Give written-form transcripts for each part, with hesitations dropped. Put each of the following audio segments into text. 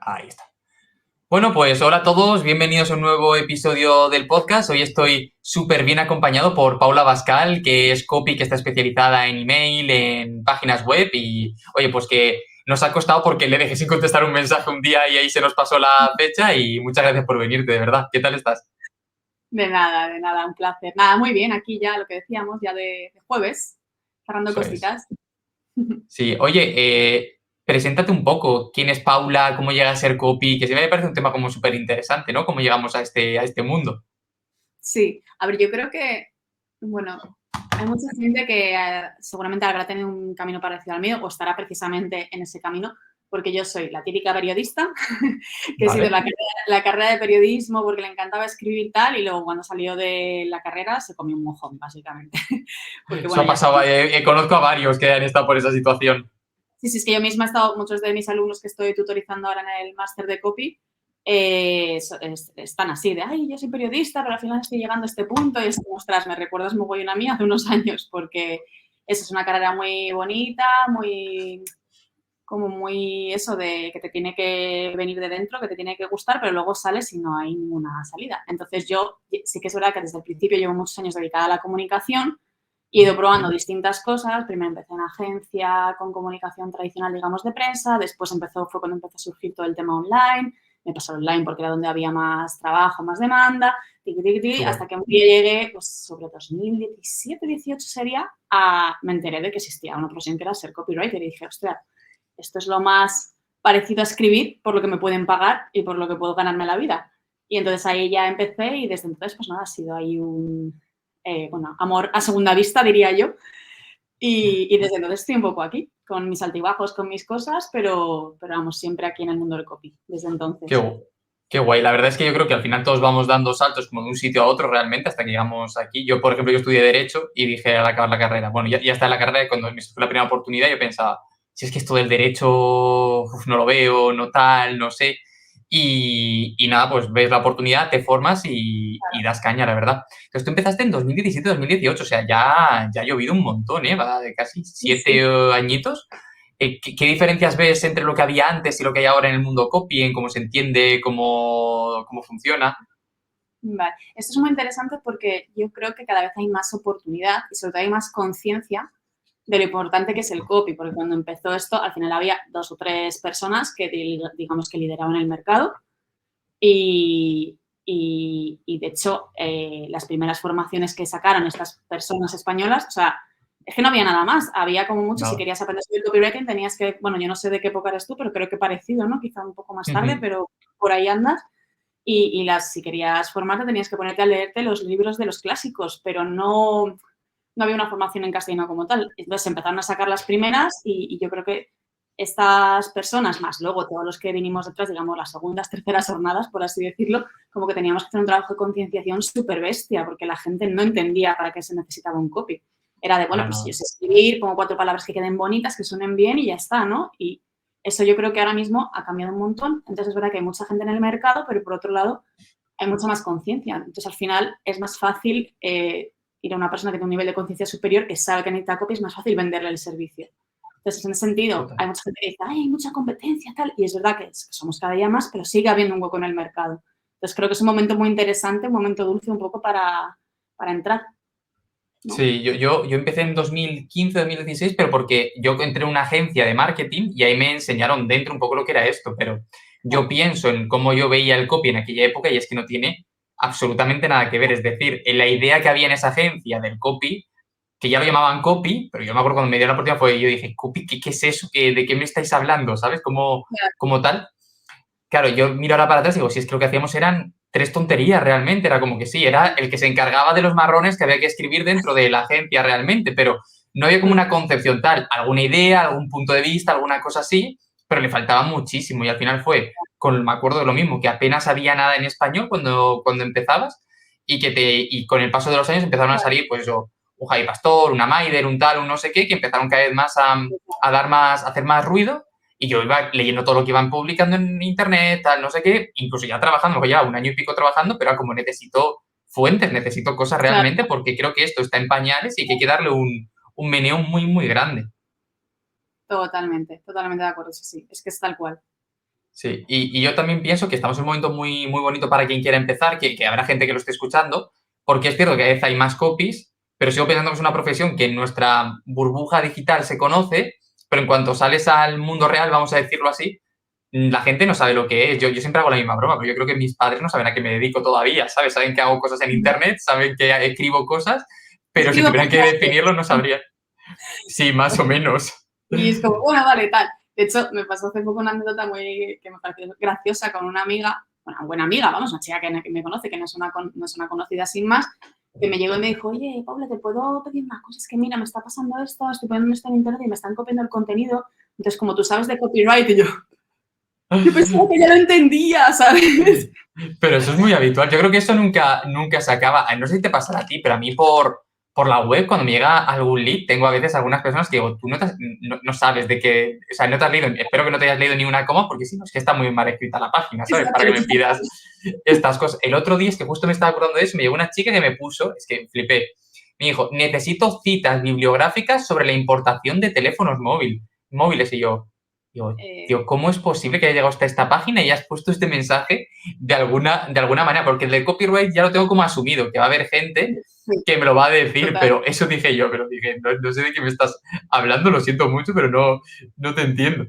Ahí está. Bueno, pues hola a todos, bienvenidos a un nuevo episodio del podcast. Hoy estoy súper bien acompañado por Paula Bascal, que es copy, que está especializada en email, en páginas web y, oye, pues que nos ha costado porque le dejé sin contestar un mensaje un día y ahí se nos pasó la fecha y muchas gracias por venirte, de verdad. ¿Qué tal estás? De nada, un placer. Nada, muy bien, aquí ya lo que decíamos, ya de jueves, cerrando Eso es. cositas. Sí, oye, preséntate un poco. ¿Quién es Paula? ¿Cómo llega a ser copy? Que se me parece un tema como súper interesante, ¿no? ¿Cómo llegamos a este mundo? Sí, a ver, yo creo que, bueno, hay mucha gente que seguramente habrá tenido un camino parecido al mío o estará precisamente en ese camino, porque yo soy la típica periodista, que he sido Vale. la carrera de periodismo porque le encantaba escribir tal y luego cuando salió de la carrera se comió un mojón, básicamente. Porque Eso bueno, ha ya pasado, sabéis. conozco a varios que han estado por esa situación. Sí, sí, es que yo misma he estado, muchos de mis alumnos que estoy tutorizando ahora en el máster de copy, están así de, ay, yo soy periodista, pero al final estoy llegando a este punto y es como, ostras, me recuerdas muy a mí hace unos años, porque eso es una carrera muy bonita, muy, como muy eso de que te tiene que venir de dentro, que te tiene que gustar, pero luego sales y no hay ninguna salida. Entonces yo sí que es verdad que desde el principio llevo muchos años dedicada a la comunicación y he ido probando distintas cosas. Primero empecé en agencia con comunicación tradicional, digamos, de prensa. Después fue cuando empezó a surgir todo el tema online. Me pasó online porque era donde había más trabajo, más demanda, Qué guay. hasta que un día llegué, pues sobre 2017, 18 sería, me enteré de que existía una profesión que era ser copywriter y dije, ostras, esto es lo más parecido a escribir por lo que me pueden pagar y por lo que puedo ganarme la vida. Y entonces ahí ya empecé y desde entonces, pues nada, ha sido ahí bueno, amor a segunda vista, diría yo. Y desde entonces estoy un poco aquí, con mis altibajos, con mis cosas, pero vamos, siempre aquí en el mundo del copy, desde Qué, entonces. qué guay. La verdad es que yo creo que al final todos vamos dando saltos como de un sitio a otro realmente hasta que llegamos aquí. Yo, por ejemplo, yo estudié Derecho y dije al acabar la carrera, bueno, ya está en la carrera y cuando me fue la primera oportunidad yo pensaba, si es que esto del derecho no lo veo, no tal, no sé. Y nada, pues ves la oportunidad, te formas y das caña, la verdad. Entonces tú empezaste en 2017, 2018, o sea, ya ha llovido un montón, ¿eh? Va de casi Sí, siete sí. añitos. ¿Qué diferencias ves entre lo que había antes y lo que hay ahora en el mundo copy, en cómo se entiende, cómo funciona? Vale. Esto es muy interesante porque yo creo que cada vez hay más oportunidad y sobre todo hay más conciencia de lo importante que es el copy, porque cuando empezó esto, al final había 2 o 3 personas que, digamos, que lideraban el mercado y de hecho, las primeras formaciones que sacaron estas personas españolas, o sea, es que no había nada más, había como mucho, si Nada. querías aprender sobre el copywriting tenías que, bueno, yo no sé de qué época eres tú, pero creo que parecido, ¿no? Quizá un poco más tarde, Ujú. pero por ahí andas. Si querías formarte tenías que ponerte a leerte los libros de los clásicos, pero no había una formación en castellano como tal. Entonces empezaron a sacar las primeras y yo creo que estas personas, más luego todos los que vinimos detrás, digamos, las segundas, terceras jornadas, por así decirlo, como que teníamos que hacer un trabajo de concienciación súper bestia, porque la gente no entendía para qué se necesitaba un copy. Era de, bueno, Para pues si yo nada. sé escribir, pongo 4 palabras que queden bonitas, que suenen bien y ya está, ¿no? Y eso yo creo que ahora mismo ha cambiado un montón. Entonces es verdad que hay mucha gente en el mercado, pero por otro lado hay mucha más conciencia. Entonces al final es más fácil ir a una persona que tiene un nivel de conciencia superior que sabe que necesita copy, es más fácil venderle el servicio. Entonces, en ese sentido, Total. hay mucha gente que dice, ay, hay mucha competencia, tal, y es verdad que somos cada día más, pero sigue habiendo un hueco en el mercado. Entonces, creo que es un momento muy interesante, un momento dulce un poco para entrar, ¿no? Sí, yo empecé en 2015, 2016, pero porque yo entré en una agencia de marketing y ahí me enseñaron dentro un poco lo que era esto, pero yo Claro, pienso en cómo yo veía el copy en aquella época y es que no tiene absolutamente nada que ver. Es decir, en la idea que había en esa agencia del copy, que ya lo llamaban copy, pero yo me acuerdo cuando me dio la oportunidad fue, yo dije, copy, ¿qué es eso? ¿De qué me estáis hablando? ¿Sabes? claro, Como tal. Claro, yo miro ahora para atrás y digo, si es que lo que hacíamos eran tres tonterías realmente, era como que sí, era el que se encargaba de los marrones que había que escribir dentro de la agencia realmente, pero no había como una concepción tal, alguna idea, algún punto de vista, alguna cosa así, pero le faltaba muchísimo y al final fue, me acuerdo de lo mismo, que apenas había nada en español cuando empezabas y con el paso de los años empezaron a salir pues eso, un Javi Pastor, una Maider, un tal, un no sé qué, que empezaron cada vez más a hacer más ruido y yo iba leyendo todo lo que iban publicando en internet, tal, no sé qué, incluso ya trabajando, que ya un año y pico trabajando, pero como necesito fuentes, necesito cosas claro. realmente, porque creo que esto está en pañales y que hay que darle un meneo muy, muy grande. Totalmente, totalmente de acuerdo, sí, sí, es que es tal cual. Sí, y yo también pienso que estamos en un momento muy, muy bonito para quien quiera empezar, que habrá gente que lo esté escuchando, porque es cierto que a veces hay más copies, pero sigo pensando que es una profesión que en nuestra burbuja digital se conoce, pero en cuanto sales al mundo real, vamos a decirlo así, la gente no sabe lo que es. Yo siempre hago la misma broma, pero yo creo que mis padres no saben a qué me dedico todavía, ¿sabes? Saben que hago cosas en internet, saben que escribo cosas, pero si Escribo tuvieran por que clase. definirlo no sabrían. Sí, más o menos. Y es como, bueno, vale, tal. De hecho, me pasó hace poco una anécdota que me pareció graciosa con una amiga, una buena amiga, vamos, una chica que me conoce, que no es una conocida sin más, que me llegó y me dijo, oye, Paula, ¿te puedo pedir una cosa? Es que mira, me está pasando esto, estoy poniendo esto en internet y me están copiando el contenido. Entonces, como tú sabes de copyright, y yo pensaba que ya lo entendía, ¿sabes? Pero eso es muy habitual. Yo creo que eso nunca se acaba. No sé si te pasará a ti, pero a mí por la web, cuando me llega algún lead, tengo a veces algunas personas que digo, tú no sabes de qué, o sea, no te has leído, espero que no te hayas leído ni una coma, porque si no, es que está muy mal escrita la página, ¿sabes? Exacto, Para lo que me pidas estas cosas. El otro día, es que justo me estaba acordando de eso, me llegó una chica que me puso, es que flipé, me dijo, necesito citas bibliográficas sobre la importación de teléfonos móviles, y yo, digo, tío, ¿cómo es posible que haya llegado hasta esta página y has puesto este mensaje de alguna manera? Porque el del copyright ya lo tengo como asumido, que va a haber gente que me lo va a decir, total. pero eso dije yo, pero dije, no sé de qué me estás hablando, lo siento mucho, pero no te entiendo.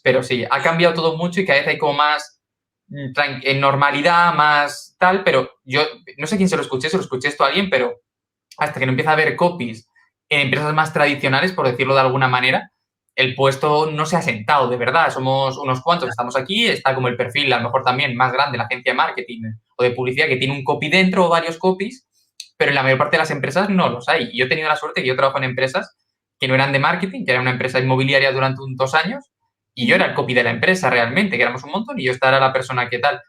Pero sí, ha cambiado todo mucho y cada vez hay como más en normalidad, más tal, pero yo no sé quién se lo escuché esto a alguien, pero hasta que no empieza a haber copies en empresas más tradicionales, por decirlo de alguna manera, el puesto no se ha sentado, de verdad. Somos unos cuantos que estamos aquí, está como el perfil, a lo mejor también más grande, la agencia de marketing o de publicidad, que tiene un copy dentro o varios copies, pero en la mayor parte de las empresas no los hay. Y yo he tenido la suerte que yo trabajo en empresas que no eran de marketing, que era una empresa inmobiliaria durante 2 años, y yo era el copy de la empresa realmente, que éramos un montón, y yo esta era la persona que tal.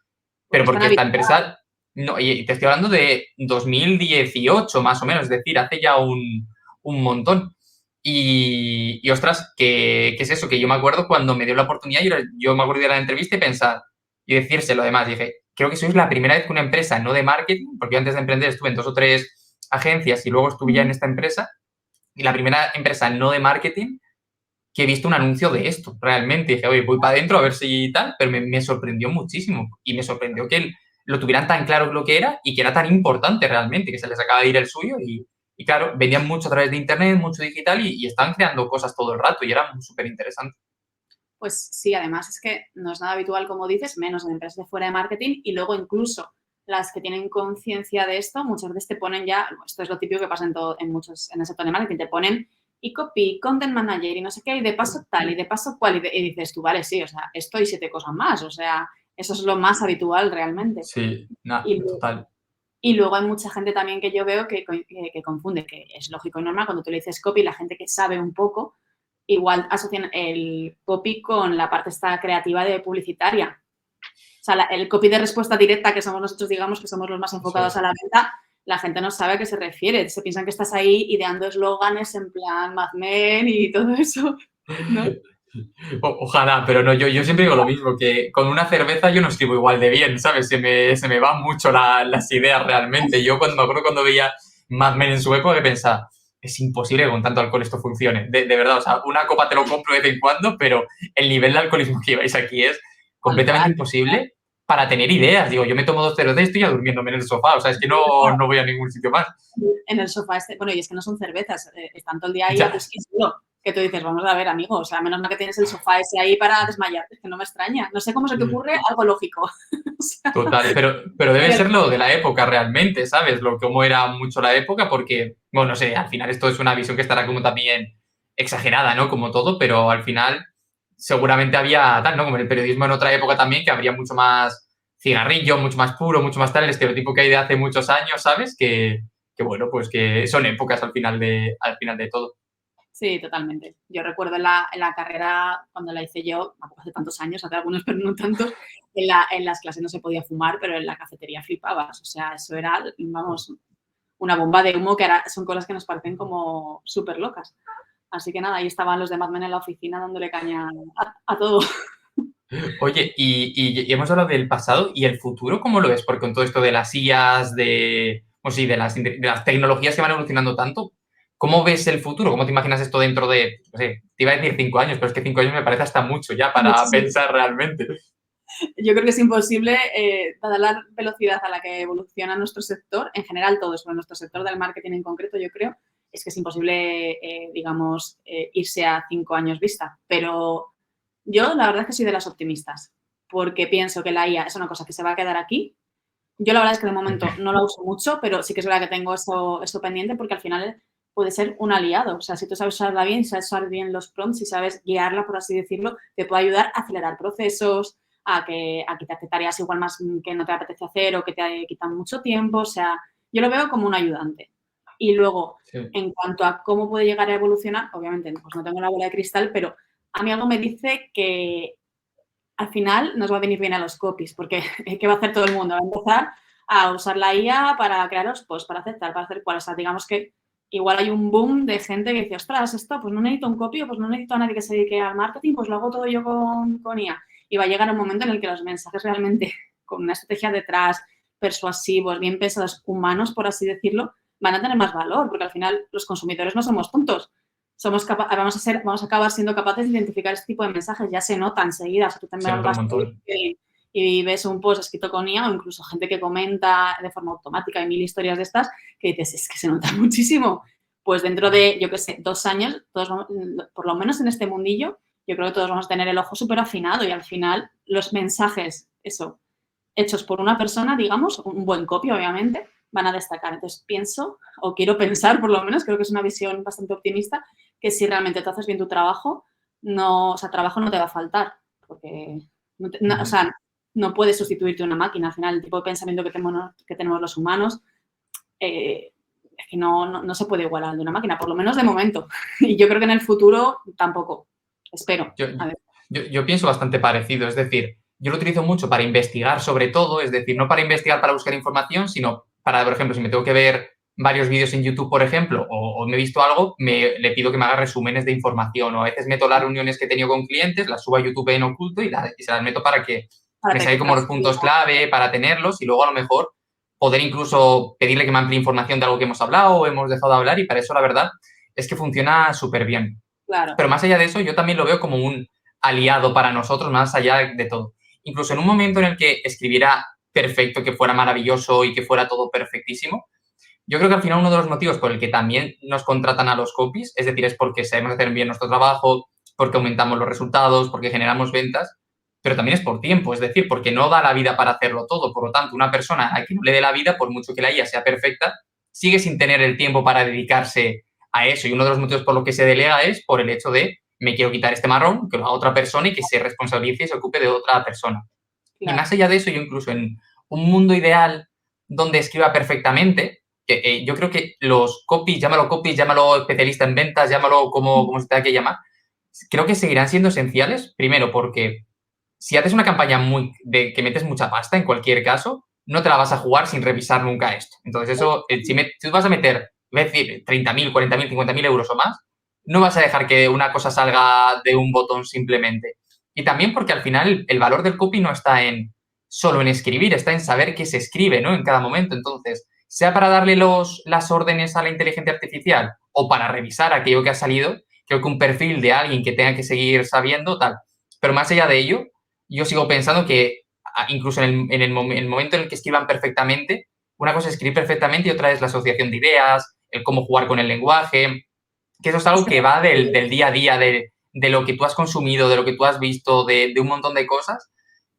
Pues Pero no es tan porque esta habitual. empresa, no, y te estoy hablando de 2018 más o menos, es decir, hace ya un montón. Y ostras, ¿qué es eso? Que yo me acuerdo cuando me dio la oportunidad, yo me acuerdo de la entrevista y pensar, y decírselo además, dije, creo que sois la primera vez que una empresa no de marketing, porque yo antes de emprender estuve en 2 o 3 agencias y luego estuve ya en esta empresa, y la primera empresa no de marketing que he visto un anuncio de esto, realmente. Dije, oye, voy para adentro a ver si tal, pero me sorprendió muchísimo. Y me sorprendió que lo tuvieran tan claro lo que era y que era tan importante realmente, que se les acaba de ir el suyo y claro, vendían mucho a través de internet, mucho digital y estaban creando cosas todo el rato y era súper interesante. Pues sí, además es que no es nada habitual, como dices, menos en empresas de fuera de marketing y luego incluso las que tienen conciencia de esto, muchas veces te ponen ya, esto es lo típico que pasa en el sector de marketing, te ponen y copy, content manager y no sé qué, y de paso tal, y de paso cual, y dices tú, vale, sí, o sea, esto y 7 cosas más, o sea, eso es lo más habitual realmente. Sí, nada, Y, total. y luego hay mucha gente también que yo veo que confunde, que es lógico y normal cuando tú le dices copy, la gente que sabe un poco, igual asocian el copy con la parte esta creativa de publicitaria. O sea, el copy de respuesta directa, que somos nosotros, digamos, que somos los más Eso enfocados es. a la venta, la gente no sabe a qué se refiere. Se piensan que estás ahí ideando eslóganes en plan Mad Men y todo eso, ¿no? Ojalá, pero no, yo siempre digo lo mismo, que con una cerveza yo no escribo igual de bien, ¿sabes? Se me van mucho las ideas realmente. Yo me acuerdo cuando veía Mad Men en su época que pensaba, es imposible que con tanto alcohol esto funcione. De verdad, o sea, una copa te lo compro de vez en cuando, pero el nivel de alcoholismo que lleváis aquí es Tal completamente cual. imposible para tener ideas. Digo, yo me tomo 2 cervezas y estoy ya durmiéndome en el sofá, o sea, es que no voy a ningún sitio más. En el sofá este, bueno, y es que no son cervezas, están todo el día ahí a Ya, whisky solo, que tú dices, vamos a ver, amigo, o sea, menos mal que tienes el sofá ese ahí para desmayarte, es que no me extraña. No sé cómo se te ocurre algo lógico. O sea, total, pero debe ser lo de la época realmente, ¿sabes? Cómo era mucho la época, porque, bueno, no sé, al final esto es una visión que estará como también exagerada, ¿no? Como todo, pero al final seguramente había tal, ¿no? Como en el periodismo en otra época también, que habría mucho más cigarrillo, mucho más puro, mucho más tal, el estereotipo que hay de hace muchos años, ¿sabes? Que bueno, pues que son épocas al final de todo. sí, totalmente. Yo recuerdo en la carrera, cuando la hice yo, hace tantos años, hace algunos, pero no tantos, en las clases no se podía fumar, pero en la cafetería flipabas. O sea, eso era, vamos, una bomba de humo que ahora son cosas que nos parecen como súper locas. Así que nada, ahí estaban los de Mad Men en la oficina dándole caña a todo. Oye, y hemos hablado del pasado y el futuro, ¿cómo lo ves? Porque con todo esto de las IAs, o sí, de las tecnologías que van evolucionando tanto, ¿cómo ves el futuro? ¿Cómo te imaginas esto dentro de, no sé, te iba a decir 5 años, pero es que 5 años me parece hasta mucho ya para Muchísimo. pensar realmente. Yo creo que es imposible, dada la velocidad a la que evoluciona nuestro sector, en general todos, pero nuestro sector del marketing en concreto, yo creo, es que es imposible, digamos, irse a 5 años vista. Pero yo la verdad es que soy de las optimistas, porque pienso que la IA es una cosa que se va a quedar aquí. Yo la verdad es que de momento no la uso mucho, pero sí que es verdad que tengo eso pendiente porque al final puede ser un aliado. O sea, si tú sabes usarla bien, sabes usar bien los prompts, si sabes guiarla, por así decirlo, te puede ayudar a acelerar procesos, a quitarte tareas igual más que no te apetece hacer o que te quitan mucho tiempo. O sea, yo lo veo como un ayudante. Y luego, Sí. en cuanto a cómo puede llegar a evolucionar, obviamente, pues no tengo la bola de cristal, pero a mí algo me dice que al final nos va a venir bien a los copies, porque ¿qué va a hacer todo el mundo? Va a empezar a usar la IA para crear los posts, para aceptar, para hacer cuáles. O sea, digamos que igual hay un boom de gente que dice, ostras, esto, pues no necesito un copy, pues no necesito a nadie que se dedique al marketing, pues lo hago todo yo con IA. Y va a llegar un momento en el que los mensajes realmente, con una estrategia detrás, persuasivos, bien pensados, humanos, por así decirlo, van a tener más valor, porque al final los consumidores no somos tontos. Vamos a acabar siendo capaces de identificar este tipo de mensajes. Ya se nota enseguida. Si tú Se también nota un vas montón. y ves un post escrito con IA o incluso gente que comenta de forma automática y mil historias de estas que dices, es que se nota muchísimo. Pues dentro de, yo qué sé, 2 años, todos por lo menos en este mundillo, yo creo que todos vamos a tener el ojo súper afinado y al final los mensajes, eso, hechos por una persona, digamos, un buen copy, obviamente, van a destacar. Entonces, pienso, o quiero pensar, por lo menos, creo que es una visión bastante optimista, que si realmente tú haces bien tu trabajo, no, o sea, trabajo no te va a faltar, porque, o sea, no puedes sustituirte una máquina. Al final, el tipo de pensamiento que tenemos los humanos es que no se puede igualar al de una máquina, por lo menos de momento. Y yo creo que en el futuro tampoco. Espero. Yo, A ver. yo pienso bastante parecido, es decir, yo lo utilizo mucho para investigar sobre todo, es decir, no para investigar para buscar información, sino para, por ejemplo, si me tengo que ver varios vídeos en YouTube, por ejemplo, o me he visto algo, le pido que me haga resúmenes de información, o a veces meto las reuniones que he tenido con clientes, las subo a YouTube en oculto y se las meto para que Para me salga como los puntos clave, para tenerlos y luego a lo mejor poder incluso pedirle que me amplíe información de algo que hemos hablado o hemos dejado de hablar y para eso la verdad es que funciona súper bien. Claro. Pero más allá de eso, yo también lo veo como un aliado para nosotros, más allá de todo. Incluso en un momento en el que escribiera perfecto, que fuera maravilloso y que fuera todo perfectísimo, yo creo que al final uno de los motivos por el que también nos contratan a los copies, es decir, es porque sabemos hacer bien nuestro trabajo, porque aumentamos los resultados, porque generamos ventas, pero también es por tiempo, es decir, porque no da la vida para hacerlo todo. Por lo tanto, una persona a quien no le dé la vida, por mucho que la IA sea perfecta, sigue sin tener el tiempo para dedicarse a eso. Y uno de los motivos por los que se delega es por el hecho de me quiero quitar este marrón, que lo haga otra persona y que se responsabilice y se ocupe de otra persona. Y Claro. más allá de eso, yo incluso en un mundo ideal donde escriba perfectamente, que yo creo que los copies, llámalo especialista en ventas, llámalo como se tenga que llamar, creo que seguirán siendo esenciales. Primero, porque si haces una campaña que metes mucha pasta, en cualquier caso, no te la vas a jugar sin revisar nunca esto. Entonces, eso, si tú vas a meter, voy a decir, 30.000, 40.000, 50.000 euros o más, no vas a dejar que una cosa salga de un botón simplemente. Y también porque al final el valor del copy no está solo en escribir, está en saber qué se escribe, ¿no? En cada momento. Entonces, sea para darle las órdenes a la inteligencia artificial o para revisar aquello que ha salido, creo que un perfil de alguien que tenga que seguir sabiendo, tal. Pero más allá de ello, yo sigo pensando que incluso en el momento en el que escriban perfectamente, una cosa es escribir perfectamente y otra es la asociación de ideas, el cómo jugar con el lenguaje, que eso es algo que va del día a día, de lo que tú has consumido, de lo que tú has visto, de un montón de cosas.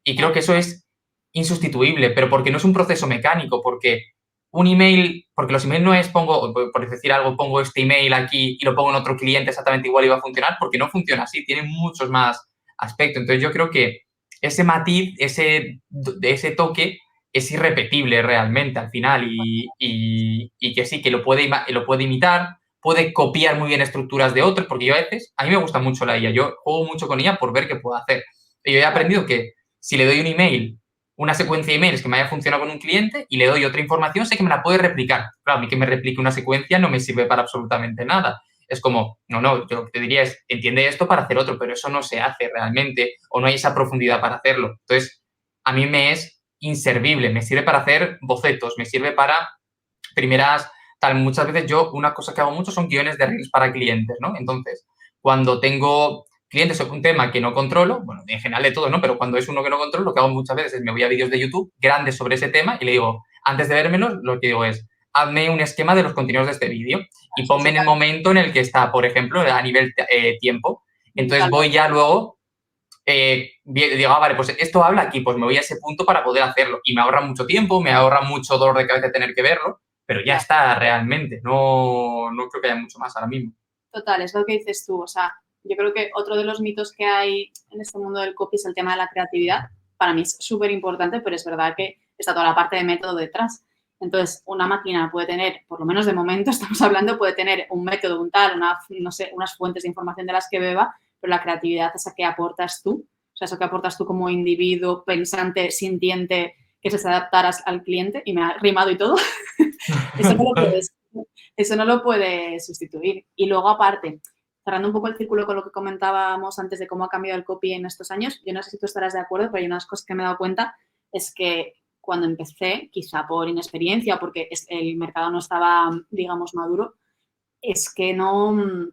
Y creo que eso es insustituible, pero porque no es un proceso mecánico, porque un email, porque los emails no es por decir algo, pongo este email aquí y lo pongo en otro cliente exactamente igual y va a funcionar, porque no funciona así, tiene muchos más aspectos. Entonces yo creo que ese matiz, ese toque es irrepetible realmente al final y que sí, que lo puede imitar, puede copiar muy bien estructuras de otros, porque yo a veces, a mí me gusta mucho la IA, yo juego mucho con ella por ver qué puedo hacer. Y yo he aprendido que si le doy un email, una secuencia de emails que me haya funcionado con un cliente y le doy otra información, sé que me la puede replicar. Claro, a mí que me replique una secuencia no me sirve para absolutamente nada. Es como, no, yo lo que te diría es, entiende esto para hacer otro, pero eso no se hace realmente o no hay esa profundidad para hacerlo. Entonces, a mí me es inservible, me sirve para hacer bocetos, me sirve para primeras, tal, muchas veces yo, una cosa que hago mucho son guiones de reels para clientes, ¿no? Entonces, cuando tengo clientes sobre un tema que no controlo, bueno, en general de todo, ¿no? Pero cuando es uno que no controlo, lo que hago muchas veces es me voy a vídeos de YouTube grandes sobre ese tema y le digo, antes de vérmelos, lo que digo es, hazme un esquema de los contenidos de este vídeo y ponme en el momento en el que está, por ejemplo, a nivel tiempo. Entonces voy ya luego, digo, vale, pues esto habla aquí, pues me voy a ese punto para poder hacerlo. Y me ahorra mucho tiempo, me ahorra mucho dolor de cabeza tener que verlo, pero ya está realmente. No creo que haya mucho más ahora mismo. Total, es lo que dices tú. O sea, yo creo que otro de los mitos que hay en este mundo del copy es el tema de la creatividad. Para mí es súper importante, pero es verdad que está toda la parte de método detrás. Entonces, una máquina puede tener, por lo menos de momento estamos hablando, puede tener un método, un tal, no sé, unas fuentes de información de las que beba, pero la creatividad es a que aportas tú. O sea, eso que aportas tú como individuo, pensante, sintiente, que se adaptará al cliente, y me ha rimado y todo. Eso no lo puedes sustituir. Y luego, aparte, cerrando un poco el círculo con lo que comentábamos antes de cómo ha cambiado el copy en estos años, yo no sé si tú estarás de acuerdo, pero hay unas cosas que me he dado cuenta, es que cuando empecé, quizá por inexperiencia, porque el mercado no estaba, digamos, maduro, es que no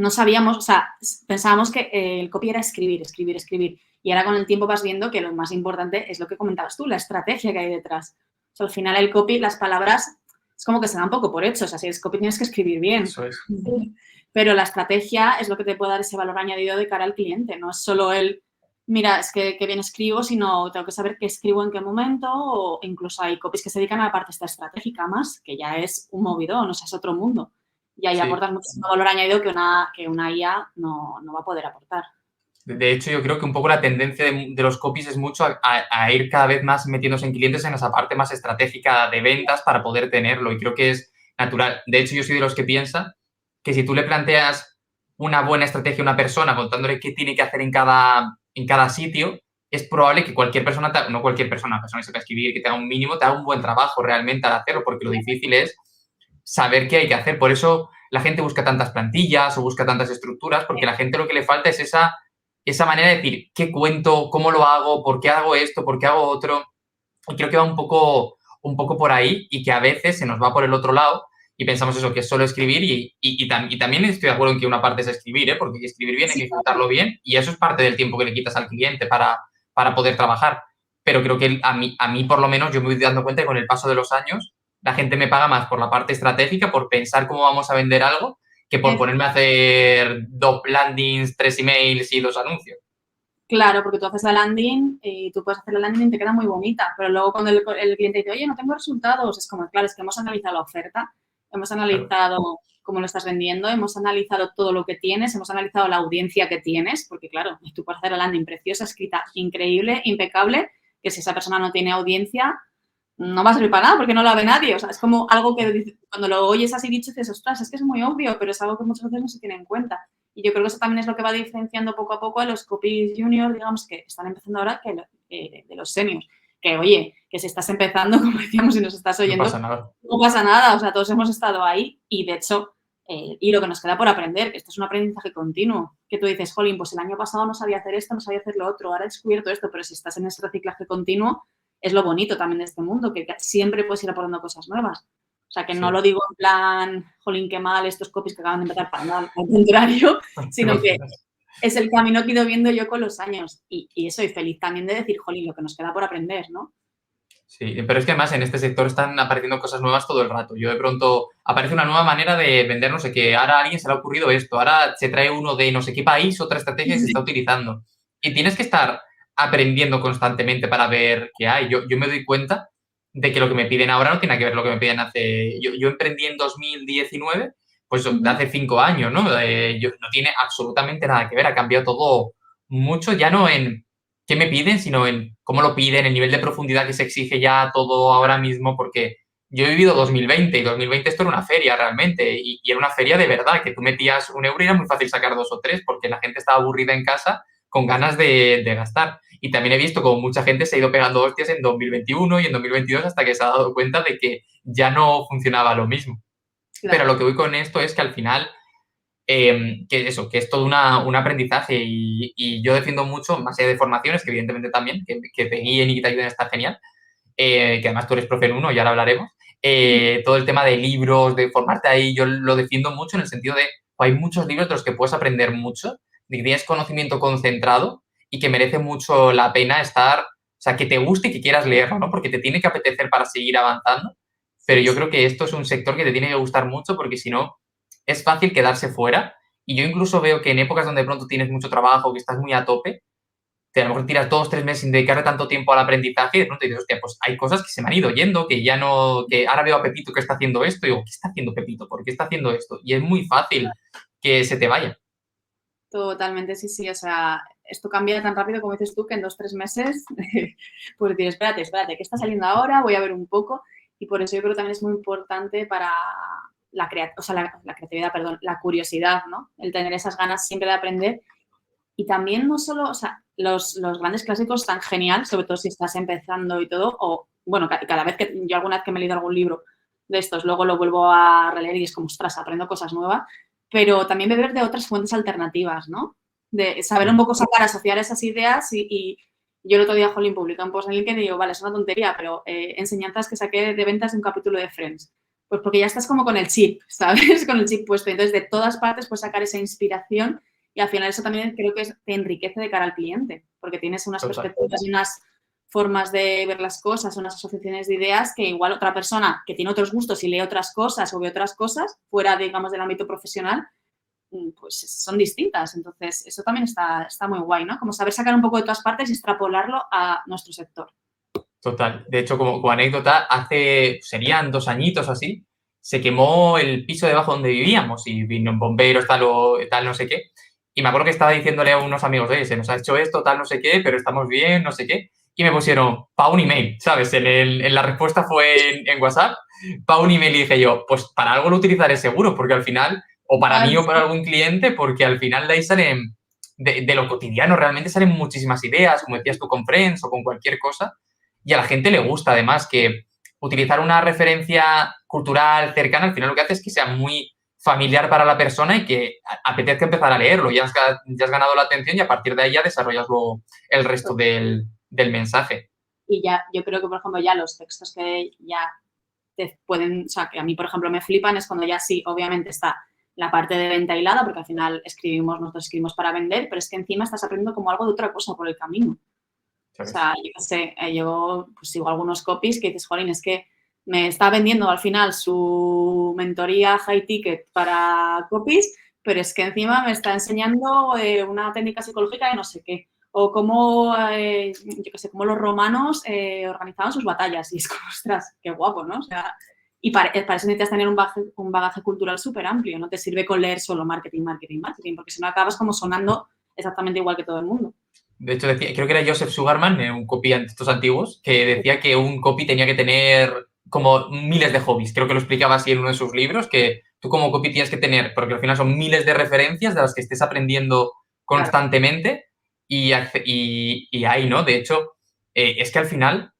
sabíamos, o sea, pensábamos que el copy era escribir, escribir, escribir. Y ahora con el tiempo vas viendo que lo más importante es lo que comentabas tú, la estrategia que hay detrás. O sea, al final el copy, las palabras, es como que se da un poco por hecho. O sea, si es copy tienes que escribir bien. Eso es. Pero la estrategia es lo que te puede dar ese valor añadido de cara al cliente. No es solo el, mira, es que bien escribo, sino tengo que saber qué escribo en qué momento, o incluso hay copies que se dedican a la parte esta estratégica más, que ya es un movidón, o sea, es otro mundo. Y ahí aportas muchísimo valor añadido que una IA no va a poder aportar. De hecho, yo creo que un poco la tendencia de los copies es mucho a ir cada vez más metiéndose en clientes en esa parte más estratégica de ventas para poder tenerlo. Y creo que es natural. De hecho, yo soy de los que piensa que si tú le planteas una buena estrategia a una persona contándole qué tiene que hacer en cada sitio, es probable que cualquier persona, no cualquier persona que sepa escribir, que tenga un mínimo, te haga un buen trabajo realmente al hacerlo, porque lo difícil es saber qué hay que hacer. Por eso la gente busca tantas plantillas o busca tantas estructuras, porque la gente lo que le falta es esa manera de decir, ¿qué cuento? ¿Cómo lo hago? ¿Por qué hago esto? ¿Por qué hago otro? Y creo que va un poco por ahí y que a veces se nos va por el otro lado y pensamos eso, que es solo escribir y también estoy de acuerdo en que una parte es escribir, ¿eh? Porque escribir bien hay que disfrutarlo bien y eso es parte del tiempo que le quitas al cliente para poder trabajar. Pero creo que a mí, por lo menos, yo me voy dando cuenta que con el paso de los años la gente me paga más por la parte estratégica, por pensar cómo vamos a vender algo, que por ponerme a hacer 2 landings, 3 emails y 2 anuncios. Claro, porque tú haces la landing y tú puedes hacer la landing y te queda muy bonita, pero luego cuando el cliente dice, oye, no tengo resultados, es como, claro, es que hemos analizado la oferta, hemos analizado cómo lo estás vendiendo, hemos analizado todo lo que tienes, hemos analizado la audiencia que tienes, porque claro, tú puedes hacer la landing preciosa, escrita, increíble, impecable, que si esa persona no tiene audiencia, no va a servir para nada porque no la ve nadie. O sea, es como algo que cuando lo oyes así dicho dices, ostras, es que es muy obvio, pero es algo que muchas veces no se tiene en cuenta. Y yo creo que eso también es lo que va diferenciando poco a poco a los copies juniors, digamos, que están empezando ahora, de los seniors. Que, oye, que si estás empezando, como decíamos, y nos estás oyendo, no pasa nada. O sea, todos hemos estado ahí y, de hecho, y lo que nos queda por aprender, que esto es un aprendizaje continuo. Que tú dices, jolín, pues el año pasado no sabía hacer esto, no sabía hacer lo otro, ahora he descubierto esto, pero si estás en ese reciclaje continuo, es lo bonito también de este mundo, que siempre puedes ir aportando cosas nuevas. O sea, que no lo digo en plan, jolín, qué mal estos copies que acaban de empezar para nada, al contrario, sino que es el camino que he ido viendo yo con los años. Y soy feliz también de decir, jolín, lo que nos queda por aprender, ¿no? Sí, pero es que además en este sector están apareciendo cosas nuevas todo el rato. Yo de pronto aparece una nueva manera de vender no sé qué, ahora a alguien se le ha ocurrido esto, ahora se trae uno de no sé qué país, otra estrategia se está utilizando. Y tienes que estar aprendiendo constantemente para ver qué hay. Yo me doy cuenta de que lo que me piden ahora no tiene que ver con lo que me piden hace... Yo emprendí en 2019, pues de hace 5 años, ¿no? No tiene absolutamente nada que ver, ha cambiado todo mucho, ya no en qué me piden, sino en cómo lo piden, el nivel de profundidad que se exige ya todo ahora mismo, porque yo he vivido 2020 y 2020 esto era una feria realmente y era una feria de verdad, que tú metías 1 euro y era muy fácil sacar 2 o 3 porque la gente estaba aburrida en casa con ganas de gastar. Y también he visto como mucha gente se ha ido pegando hostias en 2021 y en 2022 hasta que se ha dado cuenta de que ya no funcionaba lo mismo. Claro. Pero lo que voy con esto es que al final que es todo un aprendizaje y yo defiendo mucho, más allá de formaciones, que evidentemente también, que te guíen y que te ayuden está genial, que además tú eres profe en uno, ya lo hablaremos, todo el tema de libros, de formarte ahí, yo lo defiendo mucho en el sentido de hay muchos libros de los que puedes aprender mucho, de que tienes conocimiento concentrado y que merece mucho la pena estar, o sea, que te guste y que quieras leerlo, ¿no? Porque te tiene que apetecer para seguir avanzando. Pero yo creo que esto es un sector que te tiene que gustar mucho porque si no, es fácil quedarse fuera. Y yo incluso veo que en épocas donde de pronto tienes mucho trabajo, que estás muy a tope, a lo mejor tiras 2 o 3 meses sin dedicarle tanto tiempo al aprendizaje y de pronto dices, hostia, pues hay cosas que se me han ido yendo, que ya no, que ahora veo a Pepito que está haciendo esto y digo, ¿qué está haciendo Pepito? ¿Por qué está haciendo esto? Y es muy fácil que se te vaya. Totalmente, sí, sí. O sea, esto cambia tan rápido como dices tú que en 2 o 3 meses, pues decir, espérate, ¿qué está saliendo ahora? Voy a ver un poco. Y por eso yo creo que también es muy importante para la creatividad, perdón, la curiosidad, ¿no? El tener esas ganas siempre de aprender. Y también no solo, o sea, los grandes clásicos están genial, sobre todo si estás empezando y todo, o bueno, cada vez que yo alguna vez que me he leído algún libro de estos, luego lo vuelvo a releer y es como, ostras, aprendo cosas nuevas, pero también beber de otras fuentes alternativas, ¿no? De saber un poco sacar, asociar esas ideas y yo el otro día, Jolín, publiqué un post en LinkedIn y digo, vale, es una tontería, pero enseñanzas que saqué de ventas de un capítulo de Friends. Pues porque ya estás como con el chip, ¿sabes? Con el chip puesto. Entonces, de todas partes puedes sacar esa inspiración y al final eso también creo que te enriquece de cara al cliente, porque tienes unas Total. perspectivas y unas formas de ver las cosas, unas asociaciones de ideas que igual otra persona que tiene otros gustos y lee otras cosas o ve otras cosas fuera, digamos, del ámbito profesional, pues son distintas. Entonces, eso también está muy guay, ¿no? Como saber sacar un poco de todas partes y extrapolarlo a nuestro sector. Total. De hecho, como anécdota, serían 2 añitos o así, se quemó el piso debajo donde vivíamos y vino un bombero, tal, no sé qué. Y me acuerdo que estaba diciéndole a unos amigos, oye, se nos ha hecho esto, tal, no sé qué, pero estamos bien, no sé qué. Y me pusieron, pa' un email, ¿sabes? En la respuesta fue en WhatsApp, pa' un email y dije yo, pues para algo lo utilizaré seguro, porque al final, o para mí o para algún cliente, porque al final de ahí salen, de lo cotidiano realmente salen muchísimas ideas, como decías tú con Friends o con cualquier cosa. Y a la gente le gusta, además, que utilizar una referencia cultural cercana, al final lo que hace es que sea muy familiar para la persona y que apetezca empezar a leerlo. Ya has ganado la atención y a partir de ahí ya desarrollas el resto del mensaje. Y ya, yo creo que, por ejemplo, ya los textos que ya te pueden, o sea, que a mí, por ejemplo, me flipan es cuando ya sí, obviamente está la parte de venta hilada, porque al final nosotros escribimos para vender, pero es que encima estás aprendiendo como algo de otra cosa por el camino. O ¿Sabes? sea, yo qué sé, yo pues sigo algunos copies que dices, jolín, es que me está vendiendo al final su mentoría high ticket para copies, pero es que encima me está enseñando una técnica psicológica de no sé qué. O cómo, yo qué sé, cómo los romanos organizaban sus batallas. Y es como, ostras, qué guapo, ¿no? O sea, y para eso necesitas tener un bagaje cultural súper amplio. No te sirve con leer solo marketing, marketing, marketing, porque si no acabas como sonando exactamente igual que todo el mundo. De hecho, creo que era Joseph Sugarman, un copy de estos antiguos, que decía que un copy tenía que tener como miles de hobbies. Creo que lo explicaba así en uno de sus libros, que tú como copy tienes que tener, porque al final son miles de referencias de las que estés aprendiendo Claro. constantemente y ahí, ¿no? De hecho, es que al final,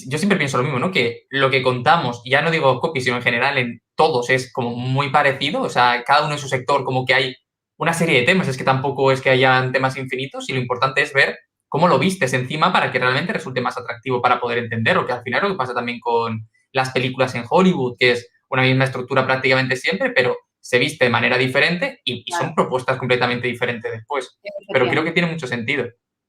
yo siempre pienso lo mismo, ¿no? Que lo que contamos, ya no digo copy, sino en general en todos es como muy parecido, o sea, cada uno en su sector como que hay una serie de temas, es que tampoco es que hayan temas infinitos y lo importante es ver cómo lo vistes encima para que realmente resulte más atractivo para poder entenderlo, que al final es lo que pasa también con las películas en Hollywood, que es una misma estructura prácticamente siempre, pero se viste de manera diferente y Claro, son propuestas completamente diferentes después. Pero creo que efectivamente. tiene mucho sentido.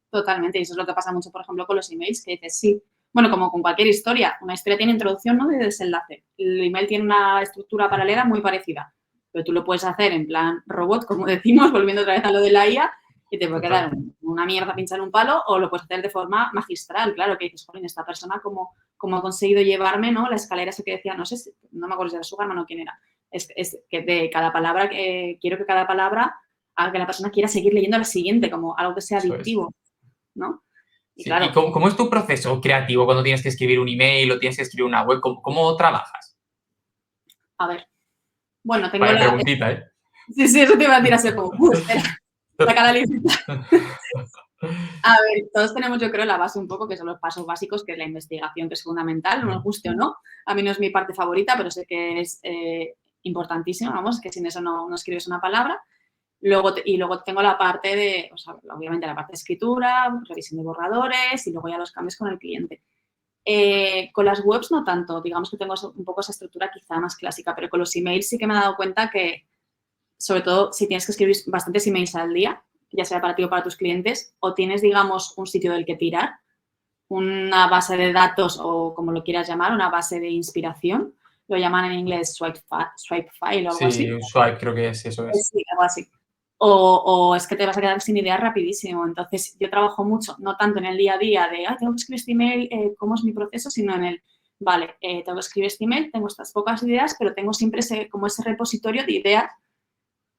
Totalmente, y eso es lo que pasa mucho, por ejemplo, con los emails, que dices, sí, bueno, como con cualquier historia, una historia tiene introducción, ¿no? Y desenlace. El email tiene una estructura paralela muy parecida, pero tú lo puedes hacer en plan robot, como decimos, volviendo otra vez a lo de la IA, y te puede Total. quedar una mierda pinchar un palo, o lo puedes hacer de forma magistral, claro, que dices, joder, esta persona cómo ha conseguido llevarme, ¿no? La escalera esa que decía, no sé, no me acuerdo si era Sugarman o quién era, es que de cada palabra, quiero que cada palabra haga que la persona quiera seguir leyendo la siguiente, como algo que sea Eso es. adictivo. ¿No? Y Sí. ¿Y claro, cómo es tu proceso creativo cuando tienes que escribir un email o tienes que escribir una web? ¿Cómo trabajas? a ver, bueno, tengo Vaya la... preguntita, ¿eh? Sí, sí, eso te iba a decir hace poco. Espera, saca la lista. A ver, todos tenemos, yo creo, la base un poco, que son los pasos básicos, que es la investigación, que es fundamental, no nos guste o no. A mí no es mi parte favorita, pero sé que es importantísimo, vamos, que sin eso no escribes una palabra. Luego tengo la parte de, o sea, obviamente la parte de escritura, revisión de borradores y luego ya los cambios con el cliente. Con las webs no tanto, digamos que tengo un poco esa estructura quizá más clásica, pero con los emails sí que me he dado cuenta que sobre todo si tienes que escribir bastantes emails al día, ya sea para ti o para tus clientes, o tienes, digamos, un sitio del que tirar, una base de datos o como lo quieras llamar, una base de inspiración. Lo llaman en inglés swipe file o algo así. Sí, un swipe creo que es, eso es. Sí, algo así. O es que te vas a quedar sin ideas rapidísimo. Entonces, yo trabajo mucho, no tanto en el día a día de, tengo que escribir este email, cómo es mi proceso, sino en el, vale, tengo que escribir este email, tengo estas pocas ideas, pero tengo siempre como ese repositorio de ideas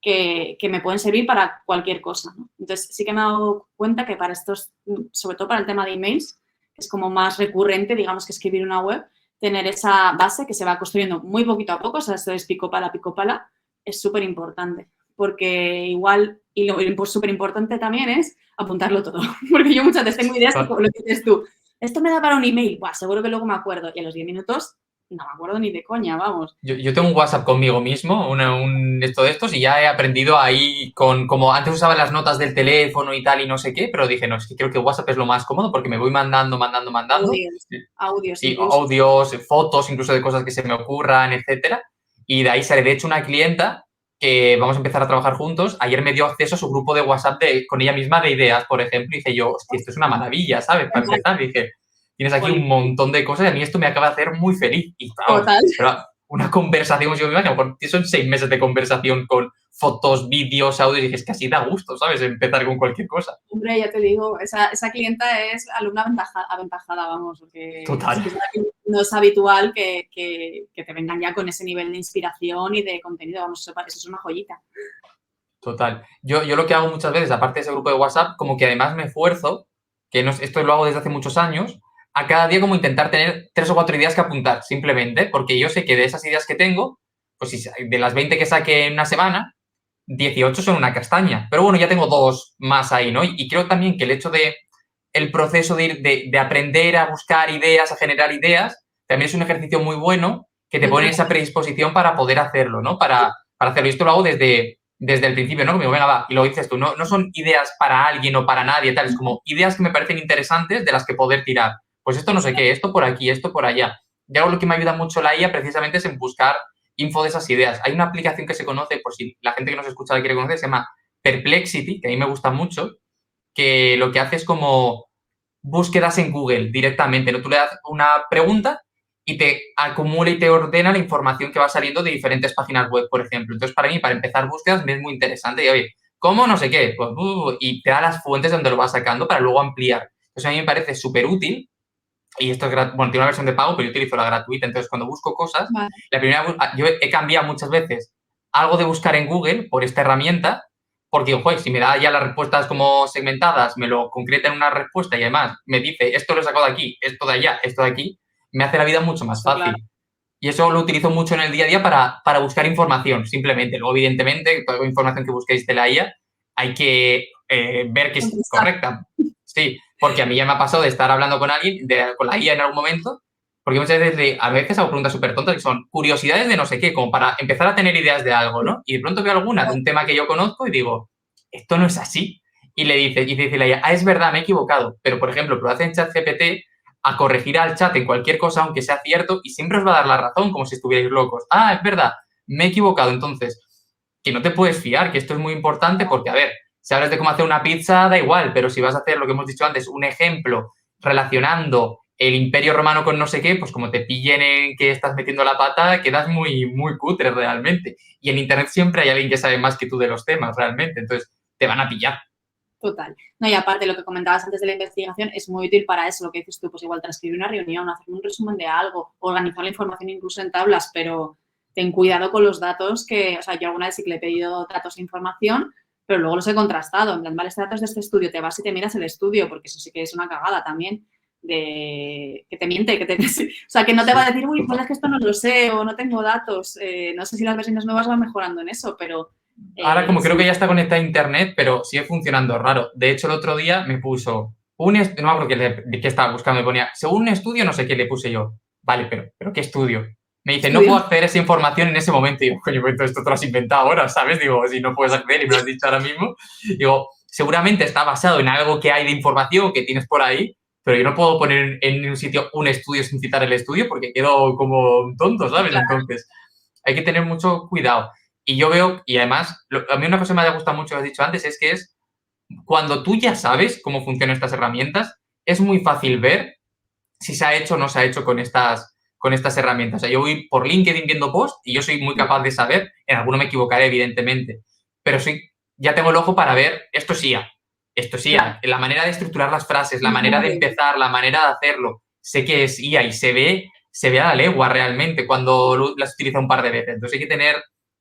que me pueden servir para cualquier cosa, ¿no? Entonces, sí que me he dado cuenta que para estos, sobre todo para el tema de emails, es como más recurrente, digamos, que escribir una web, tener esa base que se va construyendo muy poquito a poco, o sea, esto es pico pala, es súper importante. Porque igual, y lo súper importante también es apuntarlo todo. Porque yo muchas veces tengo ideas como lo que dices tú. Esto me da para un email. Buah, seguro que luego me acuerdo. Y a los 10 minutos no me acuerdo ni de coña, vamos. Yo tengo un WhatsApp conmigo mismo, esto de estos, y ya he aprendido ahí como antes usaba las notas del teléfono y tal y no sé qué, pero dije, no, es que creo que WhatsApp es lo más cómodo porque me voy mandando. Audios Sí, incluso. audios, fotos, incluso de cosas que se me ocurran, etcétera. Y de ahí sale, de hecho, una clienta que vamos a empezar a trabajar juntos. Ayer me dio acceso a su grupo de WhatsApp con ella misma de ideas, por ejemplo, y dije yo, hostia, esto es una maravilla, ¿sabes? Para empezar, dije, tienes aquí un montón de cosas y a mí esto me acaba de hacer muy feliz. Y vamos, total. pero una conversación, yo me imagino, son 6 meses de conversación con fotos, vídeos, audios, y dije, es que así da gusto, ¿sabes? Empezar con cualquier cosa. Hombre, ya te digo, esa clienta es alumna aventajada, vamos, porque Total. sí que no es habitual que te vengan ya con ese nivel de inspiración y de contenido, vamos, eso es una joyita. Total. Yo lo que hago muchas veces, aparte de ese grupo de WhatsApp, como que además me esfuerzo, que no, esto lo hago desde hace muchos años, a cada día como intentar tener 3 o 4 ideas que apuntar, simplemente, porque yo sé que de esas ideas que tengo, pues si de las 20 que saque en una semana, 18 son una castaña. Pero bueno, ya tengo 2 más ahí, ¿no? Y creo también que el hecho de el proceso de aprender a buscar ideas, a generar ideas, también es un ejercicio muy bueno que te pone esa predisposición para poder hacerlo, ¿no? Para hacerlo. Y esto lo hago desde el principio, ¿no? Como digo, venga, va, y lo dices tú, no son ideas para alguien o para nadie, tal, es como ideas que me parecen interesantes de las que poder tirar. Pues esto no sé qué, esto por aquí, esto por allá. Y algo lo que me ayuda mucho la IA precisamente es en buscar info de esas ideas. Hay una aplicación que se conoce, por si la gente que nos escucha la quiere conocer, se llama Perplexity, que a mí me gusta mucho, que lo que hace es como búsquedas en Google directamente, ¿no? Tú le das una pregunta y te acumula y te ordena la información que va saliendo de diferentes páginas web, por ejemplo. Entonces, para mí, para empezar búsquedas, me es muy interesante. Y, oye, ¿cómo? No sé qué. Pues, y te da las fuentes donde lo vas sacando para luego ampliar. Entonces, a mí me parece súper útil. Y esto es bueno, tiene una versión de pago, pero yo utilizo la gratuita. Entonces, cuando busco cosas, Vale. la primera, yo he cambiado muchas veces algo de buscar en Google por esta herramienta, porque, joder, si me da ya las respuestas como segmentadas, me lo concreta en una respuesta y además me dice esto lo he sacado de aquí, esto de allá, esto de aquí, me hace la vida mucho más fácil. Claro. Y eso lo utilizo mucho en el día a día para buscar información, simplemente. Luego, evidentemente, toda la información que busquéis de la IA hay que ver que es correcta. Sí, porque a mí ya me ha pasado de estar hablando con alguien, con la IA en algún momento, porque muchas veces, a veces hago preguntas súper tontas que son curiosidades de no sé qué, como para empezar a tener ideas de algo, ¿no? Y de pronto veo alguna de un tema que yo conozco y digo, esto no es así. Y dice la IA, es verdad, me he equivocado. Pero, por ejemplo, lo hace en ChatGPT a corregir al chat en cualquier cosa, aunque sea cierto, y siempre os va a dar la razón, como si estuvierais locos. Es verdad, me he equivocado. Entonces, que no te puedes fiar, que esto es muy importante porque, a ver, si hablas de cómo hacer una pizza, da igual, pero si vas a hacer lo que hemos dicho antes, un ejemplo relacionando el Imperio Romano con no sé qué, pues como te pillen en que estás metiendo la pata, quedas muy, muy cutre realmente. Y en Internet siempre hay alguien que sabe más que tú de los temas, realmente. Entonces, te van a pillar. Total. No, y aparte, lo que comentabas antes de la investigación es muy útil para eso, lo que dices tú, pues igual transcribir una reunión, hacer un resumen de algo, organizar la información incluso en tablas, pero ten cuidado con los datos que, o sea, yo alguna vez sí que le he pedido datos e información, pero luego los he contrastado. En plan, vale, este dato es de este estudio, te vas y te miras el estudio, porque eso sí que es una cagada también, de que te miente, o sea, que no te va a decir, uy, pues es que esto no lo sé o no tengo datos. No sé si las versiones nuevas van mejorando en eso, pero... Ahora como creo que ya está conectada a internet, pero sigue funcionando raro. De hecho, el otro día me puso no me acuerdo qué estaba buscando, me ponía, según un estudio, no sé qué le puse yo. Vale, pero ¿qué estudio? Me dice, no puedo acceder a esa información en ese momento. Y digo, coño, pues esto te lo has inventado ahora, ¿sabes? Digo, si no puedes acceder y me lo has dicho ahora mismo. Digo, seguramente está basado en algo que hay de información que tienes por ahí, pero yo no puedo poner en un sitio un estudio sin citar el estudio porque quedo como tonto, ¿sabes? Claro. Entonces, hay que tener mucho cuidado. Y yo veo, y además, a mí una cosa que me ha gustado mucho, que has dicho antes, es que es cuando tú ya sabes cómo funcionan estas herramientas, es muy fácil ver si se ha hecho o no se ha hecho con estas herramientas. O sea, yo voy por LinkedIn viendo posts y yo soy muy capaz de saber, en alguno me equivocaré, evidentemente, pero ya tengo el ojo para ver esto es Claro. IA, la manera de estructurar las frases, la manera de Vale. empezar, la manera de hacerlo. Sé que es IA y se ve a la legua realmente cuando las utiliza un par de veces. Entonces hay que tener